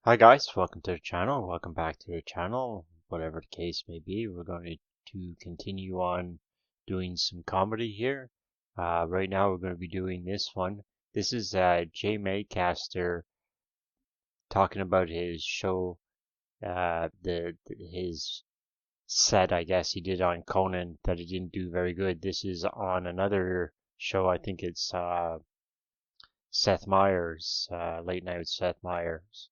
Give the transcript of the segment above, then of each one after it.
Hi guys, welcome to the channel. Welcome back to the channel. Whatever the case may be, we're going to continue on doing some comedy here. Right now we're going to be doing this one. This is Acaster talking about his show, his set, I guess he did on Conan that he didn't do very good. This is on another show. I think it's Seth Meyers, Late Night with Seth Meyers.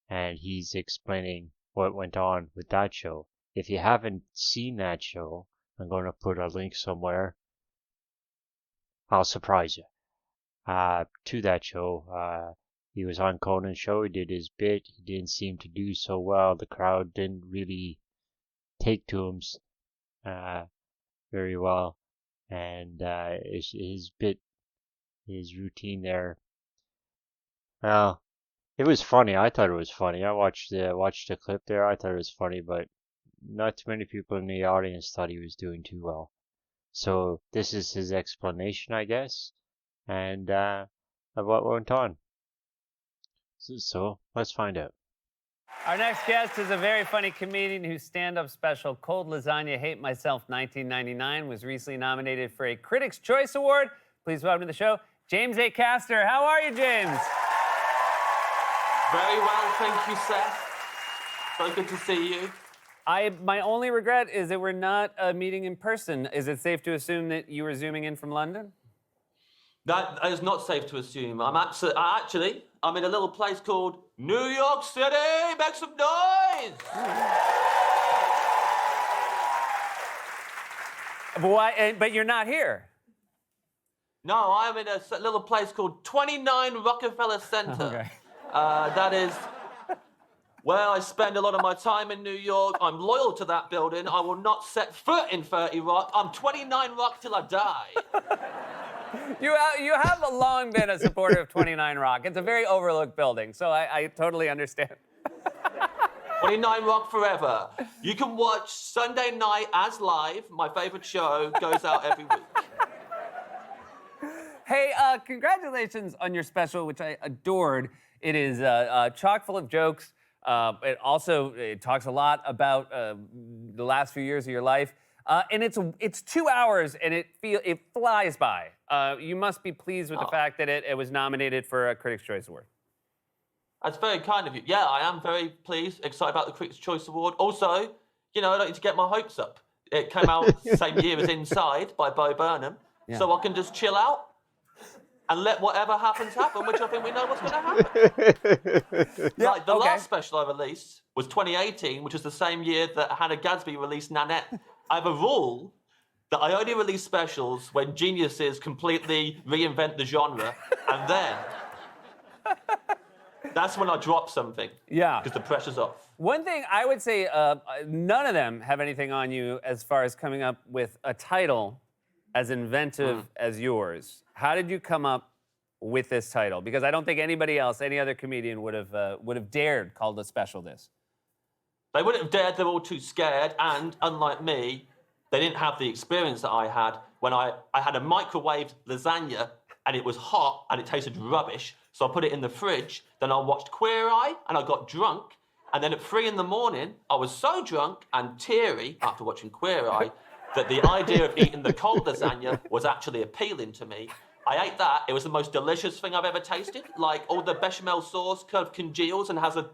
And he's explaining what went on with that show. If you haven't seen that show, I'm going to put a link somewhere. I'll surprise you. To that show. He was on Conan's show. He did his bit. He didn't seem to do so well. The crowd didn't really take to him very well. And his bit, his routine there. Well, it was funny. I thought it was funny. I watched the clip there. I thought it was funny, but not too many people in the audience thought he was doing too well. So this is his explanation, I guess, and of what went on. So let's find out. Our next guest is a very funny comedian whose stand-up special, Cold Lasagna, Hate Myself 1999, was recently nominated for a Critics' Choice Award. Please welcome to the show, James Acaster. How are you, James? Very well, thank you, Seth. So good to see you. My only regret is that we're not meeting in person. Is it safe to assume that you were zooming in from London? That is not safe to assume. I'm in a little place called New York City. Make some noise! But you're not here. No, I'm in a little place called 29 Rockefeller Center. Okay. That is where I spend a lot of my time in New York. I'm loyal to that building. I will not set foot in 30 Rock. I'm 29 Rock till I die. You have long been a supporter of 29 Rock. It's a very overlooked building, so I totally understand. 29 Rock forever. You can watch Sunday Night as live. My favorite show goes out every week. Hey, congratulations on your special, which I adored. It is chock full of jokes. It talks a lot about the last few years of your life. And it's 2 hours, and it flies by. You must be pleased with the fact that it was nominated for a Critics' Choice Award. That's very kind of you. Yeah, I am very pleased, excited about the Critics' Choice Award. Also, I don't need to get my hopes up. It came out the same year as Inside by Bo Burnham. Yeah. So I can just chill out and let whatever happens happen, which I think we know what's going to happen. Yeah, the last special I released was 2018, which is the same year that Hannah Gadsby released Nanette. I have a rule that I only release specials when geniuses completely reinvent the genre, and then that's when I drop something. Yeah. Because the pressure's off. One thing I would say, none of them have anything on you as far as coming up with a title as inventive as yours. How did you come up with this title? Because I don't think anybody else, any other comedian would have dared call the special this. They wouldn't have dared. They're all too scared. And unlike me, they didn't have the experience that I had when I had a microwaved lasagna and it was hot and it tasted rubbish. So I put it in the fridge. Then I watched Queer Eye and I got drunk. And then at 3 in the morning, I was so drunk and teary after watching Queer Eye that the idea of eating the cold lasagna was actually appealing to me. I ate that. It was the most delicious thing I've ever tasted. Like, all the bechamel sauce kind of congeals and has a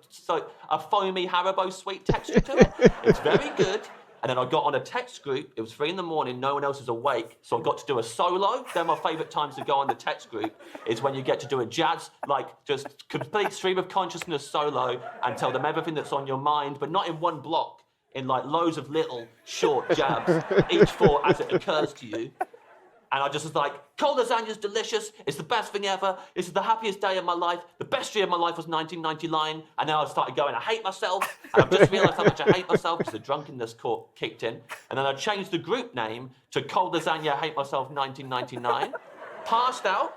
foamy Haribo sweet texture to it. It's very good. And then I got on a text group. It was 3 in the morning. No one else is awake. So I got to do a solo. They're my favorite times to go on the text group, is when you get to do a jazz, just complete stream of consciousness solo and tell them everything that's on your mind, but not in one block, in loads of little short jabs, each for as it occurs to you. And I just was like, cold lasagna's delicious. It's the best thing ever. This is the happiest day of my life. The best year of my life was 1999. And then I started going, I hate myself. And I've just realised how much I hate myself because the drunkenness kicked in. And then I changed the group name to Cold Lasagna, Hate Myself 1999. Passed out.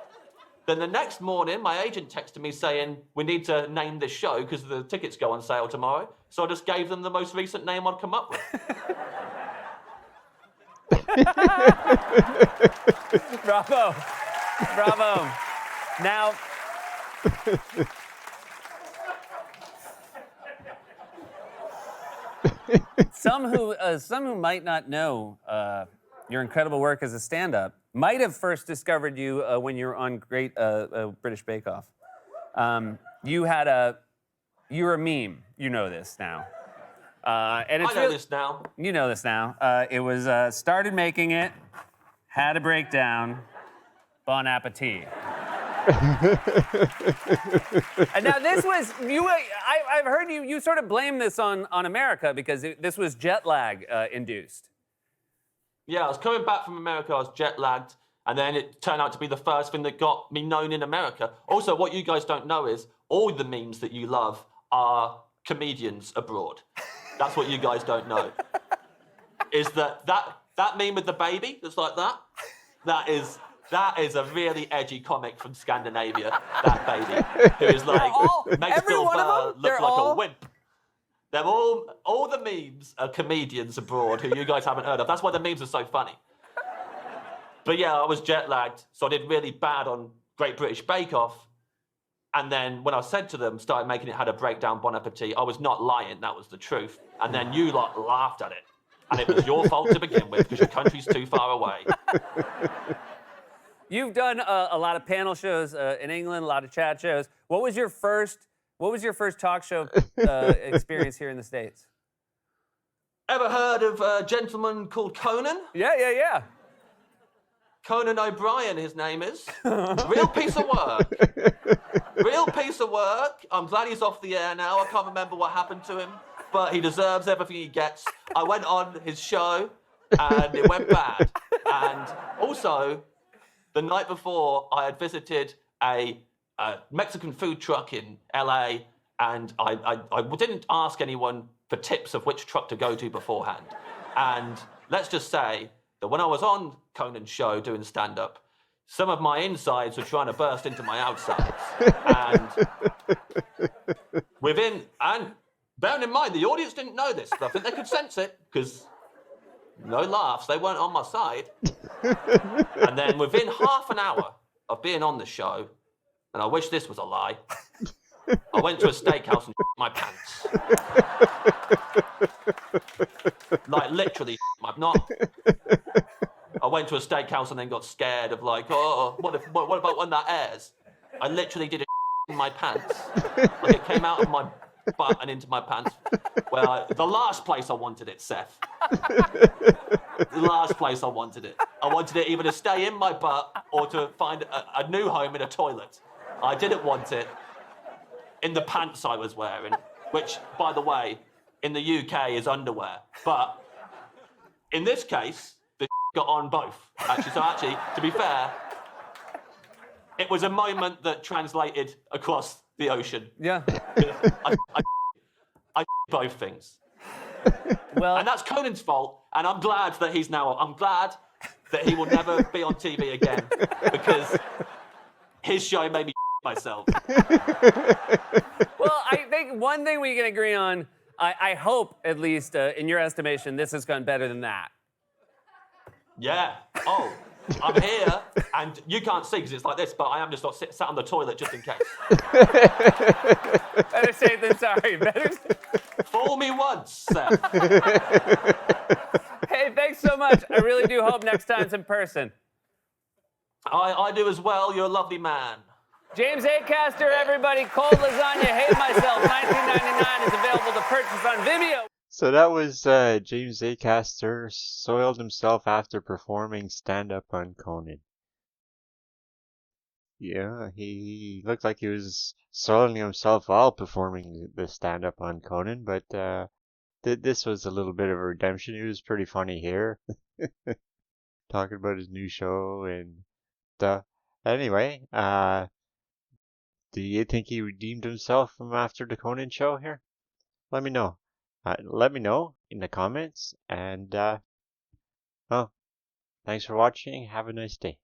Then the next morning, my agent texted me saying, we need to name this show because the tickets go on sale tomorrow. So I just gave them the most recent name I'd come up with. Bravo. Bravo. Now, Some who might not know your incredible work as a stand-up might have first discovered you when you were on Great British Bake Off. You were a meme. You know this now. And it's I know this now. You know this now. It was started making it, had a breakdown, bon appetit. And now this was you. I've heard you sort of blame this on America because this was jet lag induced. Yeah, I was coming back from America. I was jet lagged, and then it turned out to be the first thing that got me known in America. Also, what you guys don't know is all the memes that you love are comedians abroad. That's what you guys don't know. Is that meme with the baby that's like that? That is a really edgy comic from Scandinavia, that baby, who is like, makes Bill Burr look like a wimp. They're all the memes are comedians abroad who you guys haven't heard of. That's why the memes are so funny. But yeah, I was jet lagged, so I did really bad on Great British Bake Off. And then when I said to them, started making it, had a breakdown, bon appetit, I was not lying, that was the truth. And then you lot laughed at it. And it was your fault to begin with because your country's too far away. You've done a lot of panel shows in England, a lot of chat shows. What was your first talk show experience here in the States? Ever heard of a gentleman called Conan? Yeah. Conan O'Brien, his name is. Real piece of work. Real piece of work. I'm glad he's off the air now. I can't remember what happened to him, but he deserves everything he gets. I went on his show, and it went bad. And also, the night before, I had visited a Mexican food truck in LA, and I didn't ask anyone for tips of which truck to go to beforehand. And let's just say that when I was on Conan's show doing stand-up, some of my insides were trying to burst into my outsides. And bearing in mind, the audience didn't know this, but I think they could sense it, because no laughs, they weren't on my side. And then within half an hour of being on the show, and I wish this was a lie, I went to a steakhouse and my pants. Like literally, I went to a steakhouse and then got scared of like, oh, what about when that airs? I literally did it in my pants. Like it came out of my butt and into my pants. Well, the last place I wanted it, Seth. The last place I wanted it. I wanted it either to stay in my butt or to find a new home in a toilet. I didn't want it in the pants I was wearing, which, by the way, in the UK is underwear. But in this case, the got on both. Actually, to be fair, it was a moment that translated across the ocean. Yeah. I both things. Well, and that's Conan's fault, and I'm glad that he will never be on TV again because his show made me myself. Well, I think one thing we can agree on, I hope, at least in your estimation, this has gone better than that. Yeah. Oh, I'm here, and you can't see because it's like this, but I am just not sat on the toilet just in case. Better safe than sorry. Fool me once, Seth. Hey, thanks so much. I really do hope next time's in person. I do as well. You're a lovely man. James Acaster, everybody. Cold Lasagna, Hate Myself, $19.99 is available to purchase on Vimeo. So that was James Acaster soiled himself after performing stand-up on Conan. Yeah, he looked like he was soiling himself while performing the stand-up on Conan, but this was a little bit of a redemption. He was pretty funny here, talking about his new show and stuff. Anyway, do you think he redeemed himself from after the Conan show here? Let me know. Let me know in the comments, and thanks for watching. Have a nice day.